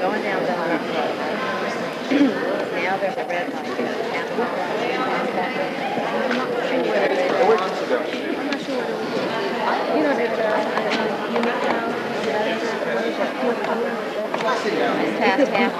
going down the road. Now there's a red light there. I'm not sure whether they're I'm not sure whether you know, there's it's past half.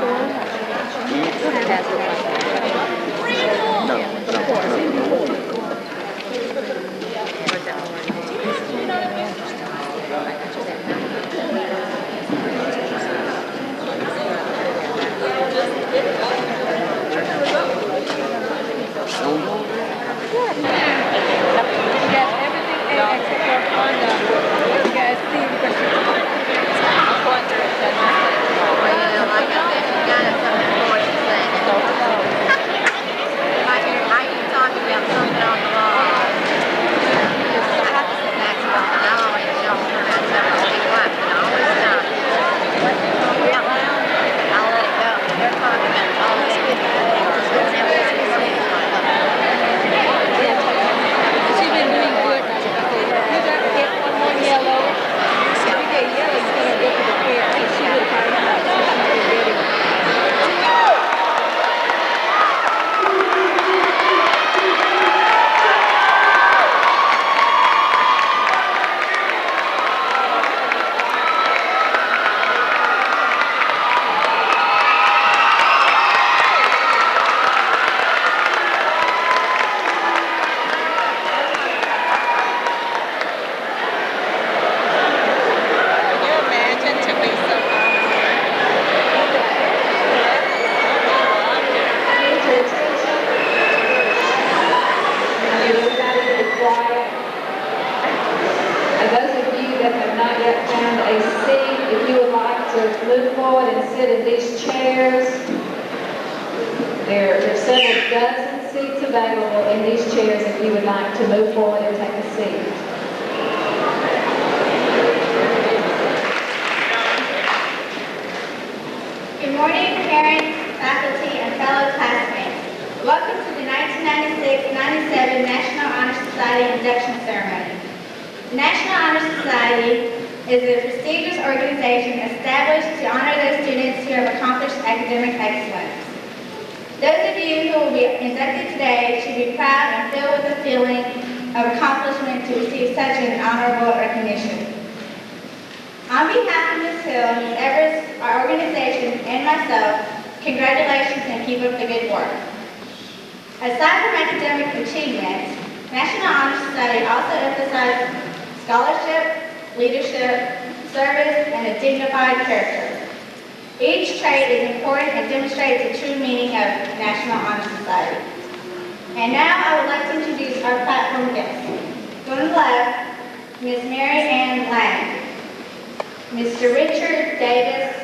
There's several dozen seats available in these chairs if you would like to move forward and take a seat. Good morning, parents, faculty, and fellow classmates. Welcome to the 1996-97 National Honor Society induction ceremony. The National Honor Society is a prestigious organization established to honor those students who have accomplished academic excellence. Those of you who will be inducted today should be proud and filled with the feeling of accomplishment to receive such an honorable recognition. On behalf of Ms. Hill, Ms. Everest, our organization, and myself, congratulations and keep up the good work. Aside from academic achievements, National Honor Society also emphasizes scholarship, leadership, service, and a dignified character. Each trait is important and demonstrates the true meaning of National Honor Society. And now I would like to introduce our platform guests. On the left, Ms. Mary Ann Lang, Mr. Richard Davis,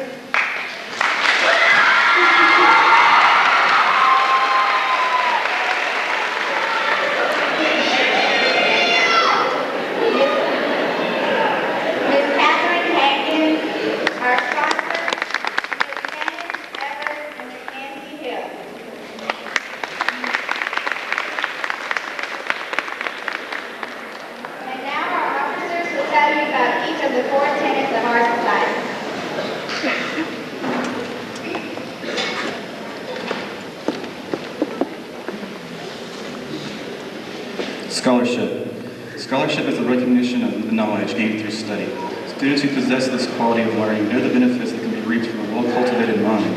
Scholarship is the recognition of the knowledge gained through study. Students who possess this quality of learning know the benefits that can be reaped from a well-cultivated mind.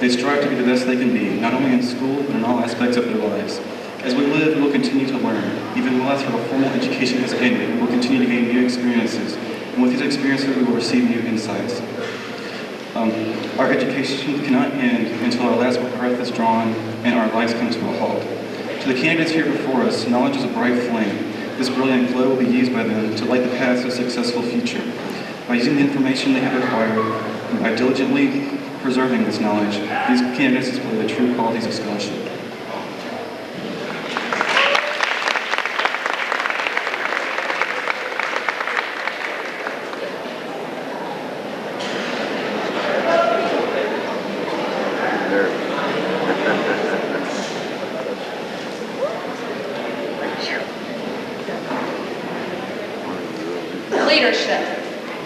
They strive to be the best they can be, not only in school, but in all aspects of their lives. As we live, we will continue to learn. Even while after a formal education has ended, we will continue to gain new experiences. And with these experiences, we will receive new insights. Our education cannot end until our last breath is drawn and our lives come to a halt. To the candidates here before us, knowledge is a bright flame. This brilliant glow will be used by them to light the path to a successful future. By using the information they have acquired, and by diligently preserving this knowledge, these candidates display the true qualities of scholarship. Leadership.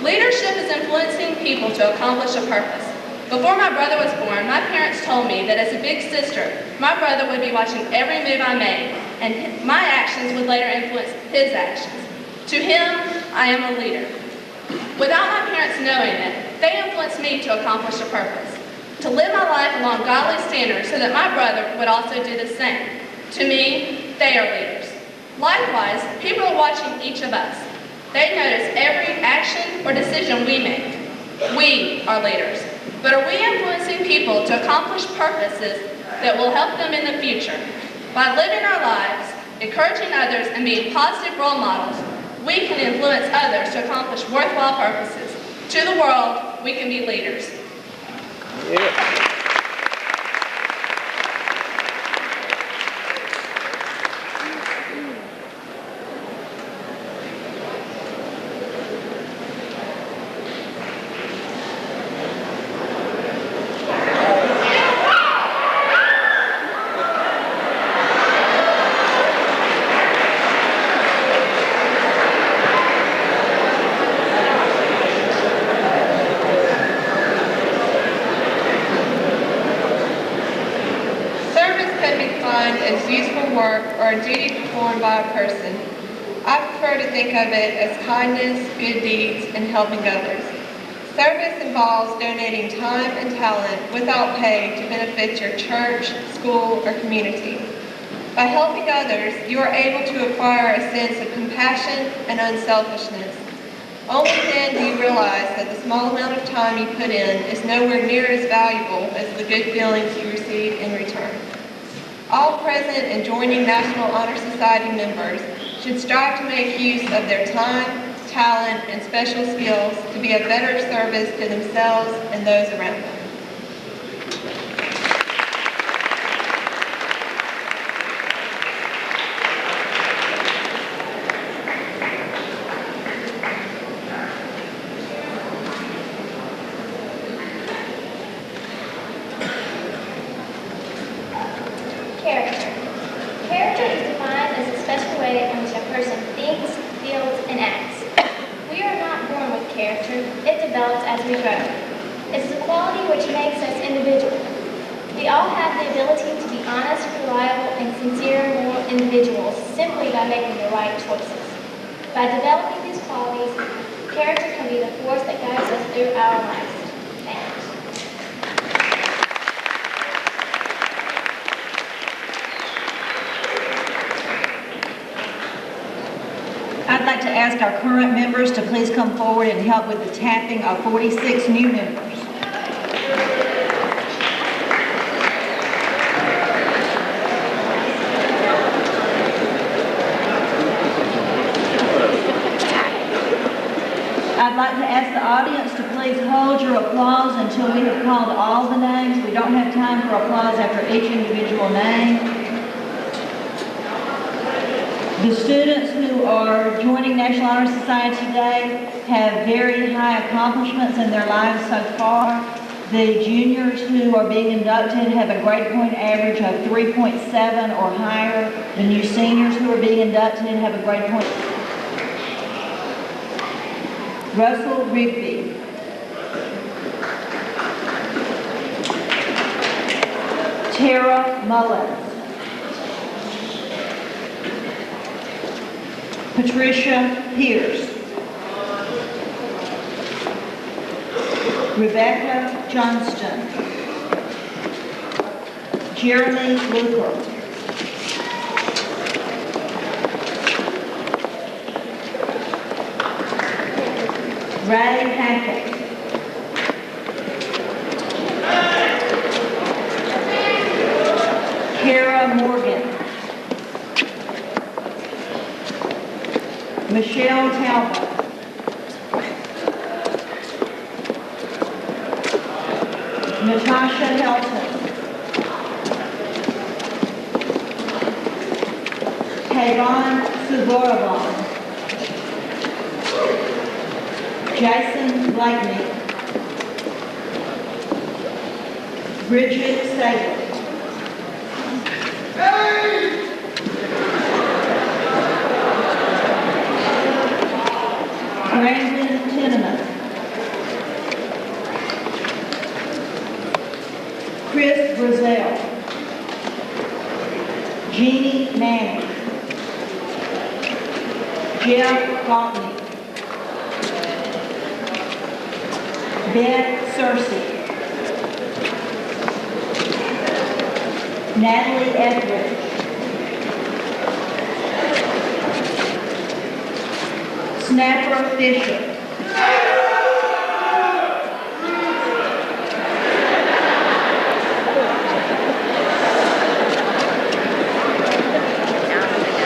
Leadership is influencing people to accomplish a purpose. Before my brother was born, my parents told me that as a big sister, my brother would be watching every move I made, and my actions would later influence his actions. To him, I am a leader. Without my parents knowing it, they influenced me to accomplish a purpose, to live my life along godly standards so that my brother would also do the same. To me, they are leaders. Likewise, people are watching each of us. They notice every action or decision we make. We are leaders. But are we influencing people to accomplish purposes that will help them in the future? By living our lives, encouraging others, and being positive role models, we can influence others to accomplish worthwhile purposes. To the world, we can be leaders. Yeah. as useful work or a duty performed by a person. I prefer to think of it as kindness, good deeds, and helping others. Service involves donating time and talent without pay to benefit your church, school, or community. By helping others, you are able to acquire a sense of compassion and unselfishness. Only then do you realize that the small amount of time you put in is nowhere near as valuable as the good feelings you receive in return. All present and joining National Honor Society members should strive to make use of their time, talent, and special skills to be a better service to themselves and those around them. Character. Character is defined as a special way in which a person thinks, feels, and acts. We are not born with character. It develops as we grow. It is a quality which makes us individuals. We all have the ability to be honest, reliable, and sincere moral individuals simply by making the right choices. By developing these qualities, character can be the force that guides us through our lives. Thanks. I'd like to ask our current members to please come forward and help with the tapping of 46 new members. I'd like to ask the audience to please hold your applause until we have called all the names. We don't have time for applause after each individual name. The students who are joining National Honor Society today have very high accomplishments in their lives so far. The juniors who are being inducted have a grade point average of 3.7 or higher. The new seniors who are being inducted have a grade point. Russell Rigby. Tara Mullins. Patricia Pierce. Rebecca Johnston. Jeremy Luker. Ray Hackett. Kara Morgan. Michelle Talbot. Natasha Helton. Kayvon Suboravan. Jason Blakeney. Bridget Sager. Brandon Tinneman. Manning. Jeff Gautney. Beth Searcy. Natalie Etheridge. Snapper Fisher.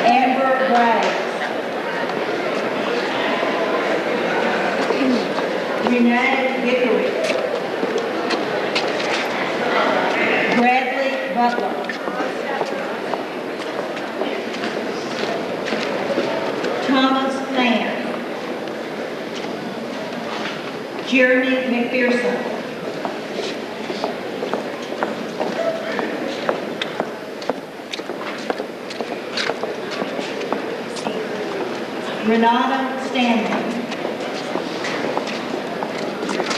Amber Graves. Renee Vickery. Bradley Butler. Thomas Fan. Jeremy McPherson. Renata Stanley.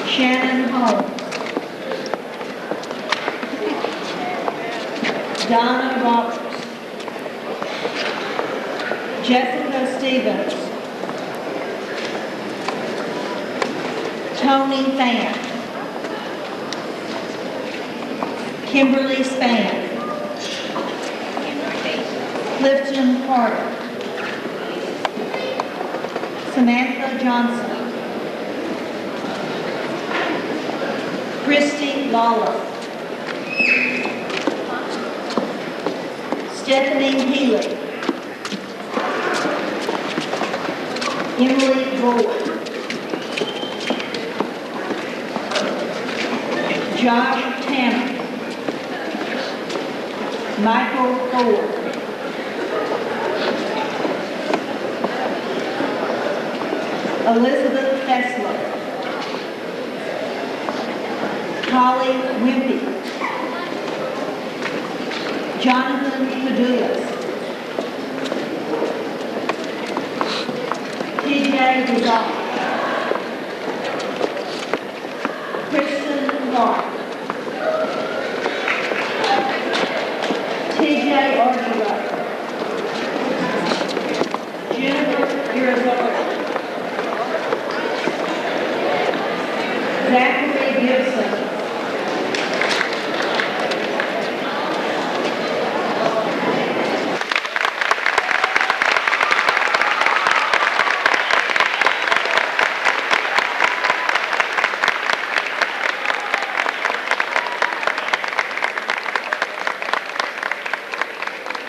Shannon Holmes. Donna Roberts. Jessica Stevens. Tony Fan. Kimberly Spann. Clifton Carter. Samantha Johnson. Christy Lawler. Stephanie Healy. Emily Boyd. Josh Tanner. Michael Ford. Elizabeth Fessler. Holly Wimpy. Jonathan Padulas. TJ Rizal. Kristen Clark. TJ Archibald. Jennifer Irizarry. Zachary Gibson.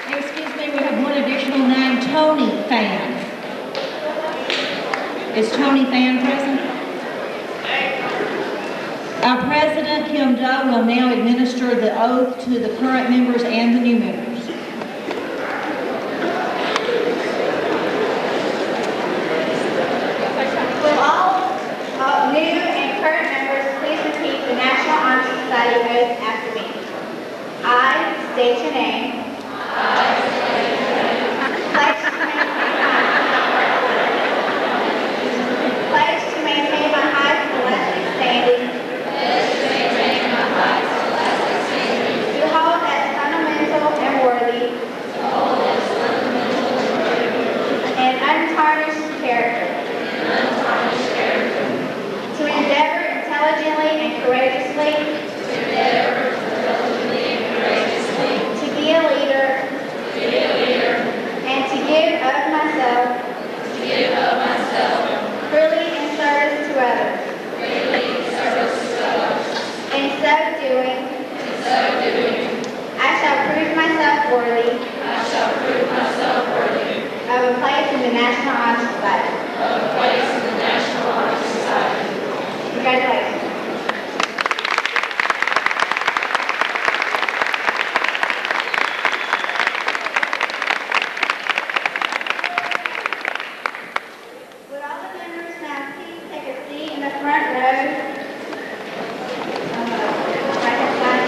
Excuse me, we have one additional name, Tony Fan. Is Tony Fan present? Our President, Kim Doe, will now administer the oath to the current members and the new members. Will all new and current members please repeat the National Honor Society oath after me? I state your name. Pledge to maintain my high scholastic standing. To hold as fundamental and worthy. And untarnished character. To endeavor intelligently and courageously. To be a leader. And to give of myself. Freely in service to others. In so doing. I shall prove myself worthy. Of a place in the National Honor Society. Congratulations. Would all the members now please take a seat in the front row? Right side.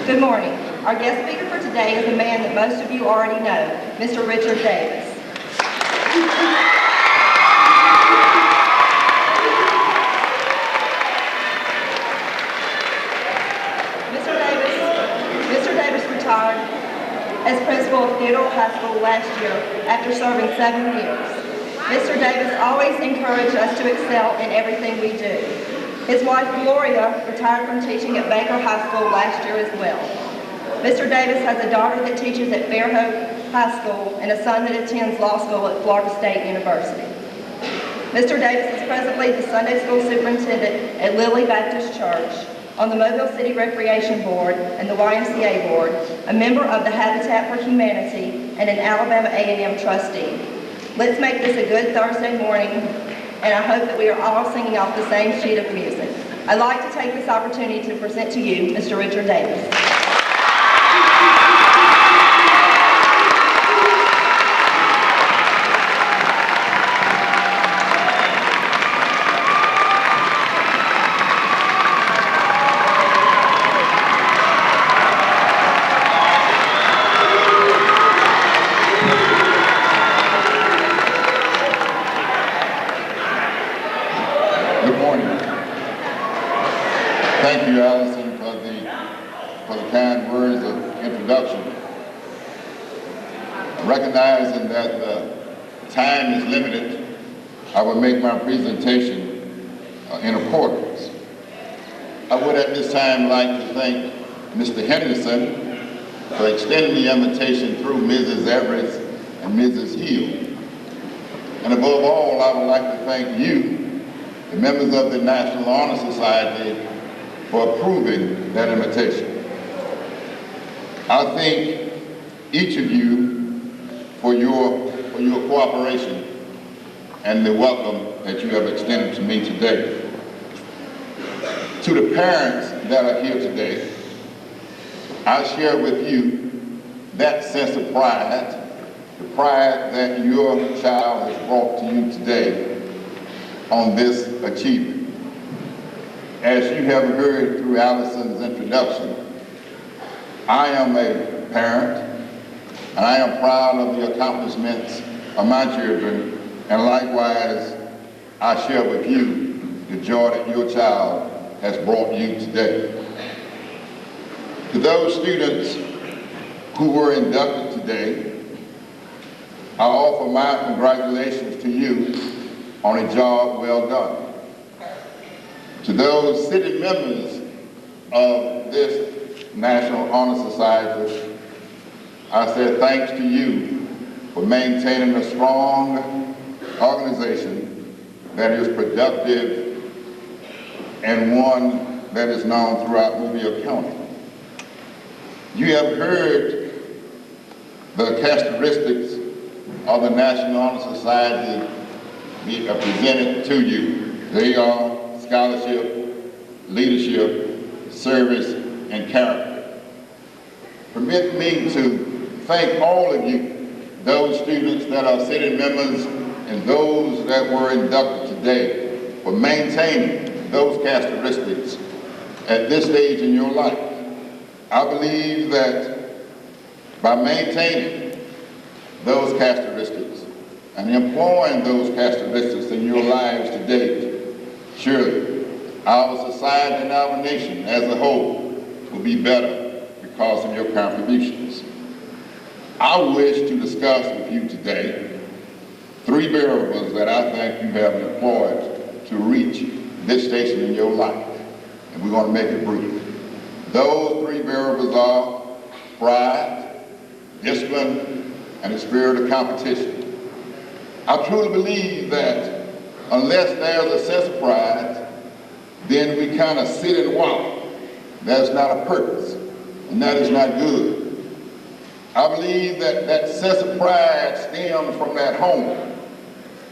Good morning. Our guest speaker for today is a man that most of you already know, Mr. Richard Davis. Mr. Davis retired as principal of Theodore High School last year after serving 7 years. Mr. Davis always encouraged us to excel in everything we do. His wife, Gloria, retired from teaching at Baker High School last year as well. Mr. Davis has a daughter that teaches at Fairhope High School and a son that attends law school at Florida State University. Mr. Davis is presently the Sunday School Superintendent at Lilly Baptist Church, on the Mobile City Recreation Board and the YMCA Board, a member of the Habitat for Humanity, and an Alabama A&M trustee. Let's make this a good Thursday morning, and I hope that we are all singing off the same sheet of music. I'd like to take this opportunity to present to you Mr. Richard Davis. Thank you, Allison, for the Recognizing that the time is limited, I will make my presentation in accordance. I would at this time like to thank Mr. Henderson for extending the invitation through Mrs. Everett and Mrs. Hill. And above all, I would like to thank you, the members of the National Honor Society, for approving that invitation. I thank each of you for your cooperation and the welcome that you have extended to me today. To the parents that are here today, I share with you that sense of pride, the pride that your child has brought to you today on this achievement. As you have heard through Allison's introduction, I am a parent, and I am proud of the accomplishments of my children, and likewise, I share with you the joy that your child has brought you today. To those students who were inducted today, I offer my congratulations to you on a job well done. To those sitting members of this National Honor Society, I said thanks to you for maintaining a strong organization that is productive and one that is known throughout Mobile County. You have heard the characteristics of the National Honor Society be presented to you. They are scholarship, leadership, service, and character. Permit me to thank all of you, those students that are sitting members and those that were inducted today, for maintaining those characteristics at this stage in your life. I believe that by maintaining those characteristics and employing those characteristics in your lives today, surely our society and our nation as a whole will be better because of your contributions. I wish to discuss with you today 3 variables that I think you have employed to reach this station in your life, and we're going to make it brief. Those 3 variables are pride, discipline, and the spirit of competition. I truly believe that unless there's a sense of pride, then we kind of sit and wallow. That's not a purpose, and that is not good. I believe that that sense of pride stems from that home,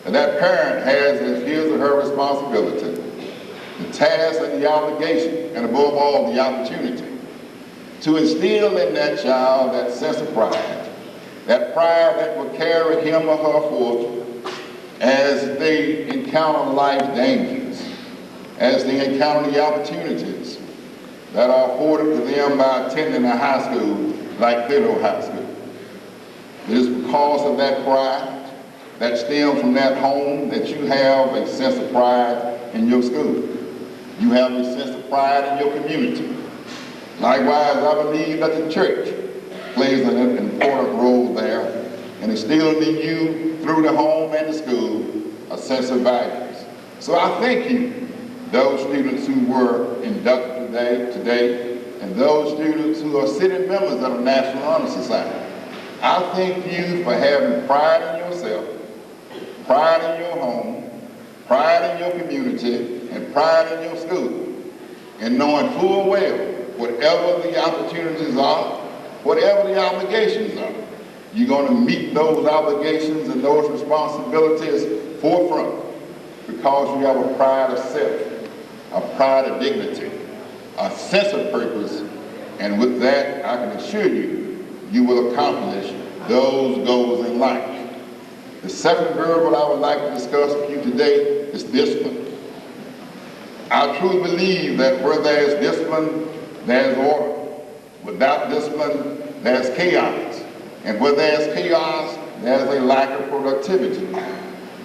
and that parent has as his or her responsibility, the task and the obligation, and above all, the opportunity to instill in that child that sense of pride that will carry him or her forth as they encounter life's dangers, as they encounter the opportunities that are afforded to them by attending a high school like Theodore High School. It is because of that pride that stems from that home that you have a sense of pride in your school. You have a sense of pride in your community. Likewise, I believe that the church plays an important role there in instilling in you through the home and the school a sense of values. So I thank you, those students who were inducted today, and those students who are sitting members of the National Honor Society. I thank you for having pride in yourself, pride in your home, pride in your community, and pride in your school, and knowing full well whatever the opportunities are, whatever the obligations are, you're going to meet those obligations and those responsibilities forefront because you have a pride of self, a pride of dignity, a sense of purpose, and with that, I can assure you, you will accomplish those goals in life. The second variable I would like to discuss with you today is discipline. I truly believe that where there's discipline, there's order. Without discipline, there's chaos. And where there's chaos, there's a lack of productivity.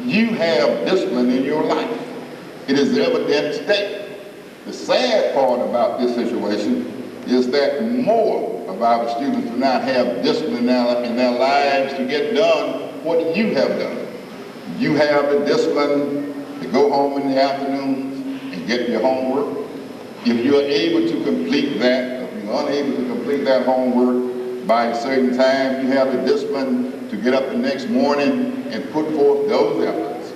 You have discipline in your life. It is evident today. The sad part about this situation is that more of of our students do not have discipline in their lives to get done what you have done. You have the discipline to go home in the afternoons and get your homework. If you're able to complete that, if you're unable to complete that homework by a certain time, you have the discipline to get up the next morning and put forth those efforts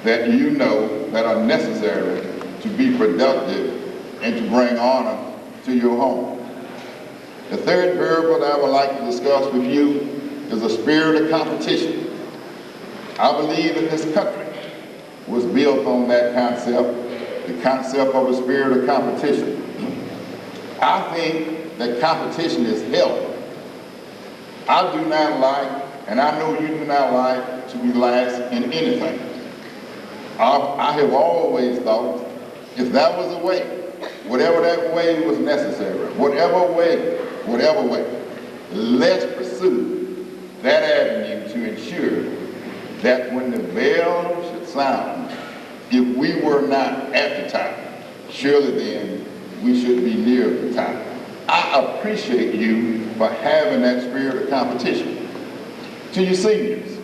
that you know that are necessary to be productive and to bring honor to your home. The third variable that I would like to discuss with you is a spirit of competition. I believe that this country was built on that concept, the concept of a spirit of competition. I think that competition is healthy. I do not like, and I know you do not like, to be last in anything. I have always thought if that was a way, whatever that way was necessary, whatever way, let's pursue that avenue to ensure that when the bell should sound, if we were not at the top, surely then we should be near the top. I appreciate you for having that spirit of competition. To you seniors,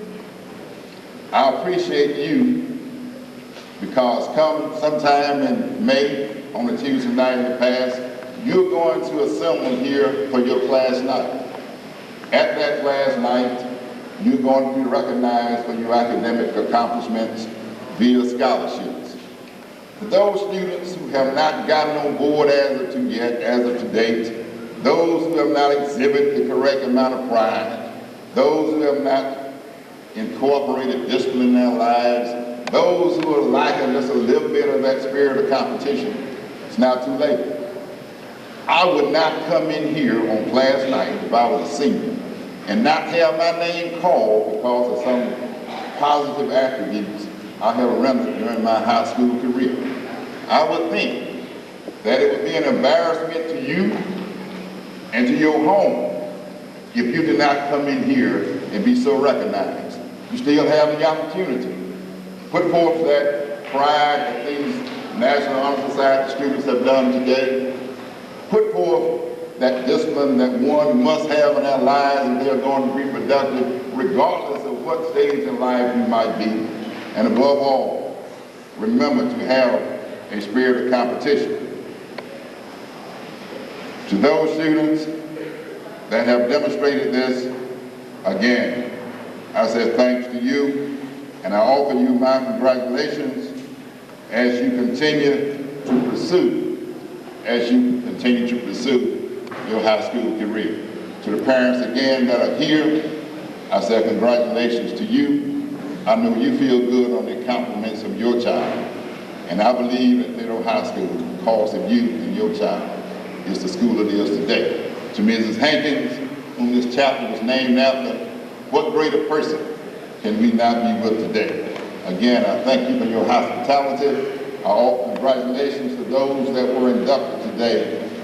I appreciate you because come sometime in May, on a Tuesday night in the past, you're going to assemble here for your class night. At that class night, you're going to be recognized for your academic accomplishments via scholarships. For those students who have not gotten on board as of to date, those who have not exhibited the correct amount of pride, those who have not incorporated discipline in their lives, those who are lacking just a little bit of that spirit of competition, it's not too late. I would not come in here on class night if I was a senior and not have my name called because of some positive attributes I have rendered during my high school career. I would think that it would be an embarrassment to you and to your home if you did not come in here and be so recognized. You still have the opportunity. Put forth that pride that these National Honor Society students have done today. Put forth that discipline that one must have in their lives if they're going to be productive, regardless of what stage in life you might be. And above all, remember to have a spirit of competition. To those students that have demonstrated this, again, I say thanks to you, and I offer you my congratulations as you continue to pursue your high school career. To the parents again that are here, I say congratulations to you. I know you feel good on the compliments of your child, and I believe that Theodore High School, because of you and your child, is the school it is today. To Mrs. Hankins, whom this chapel was named after, what greater person can we not be with today? Again, I thank you for your hospitality. I offer congratulations to those that were inducted today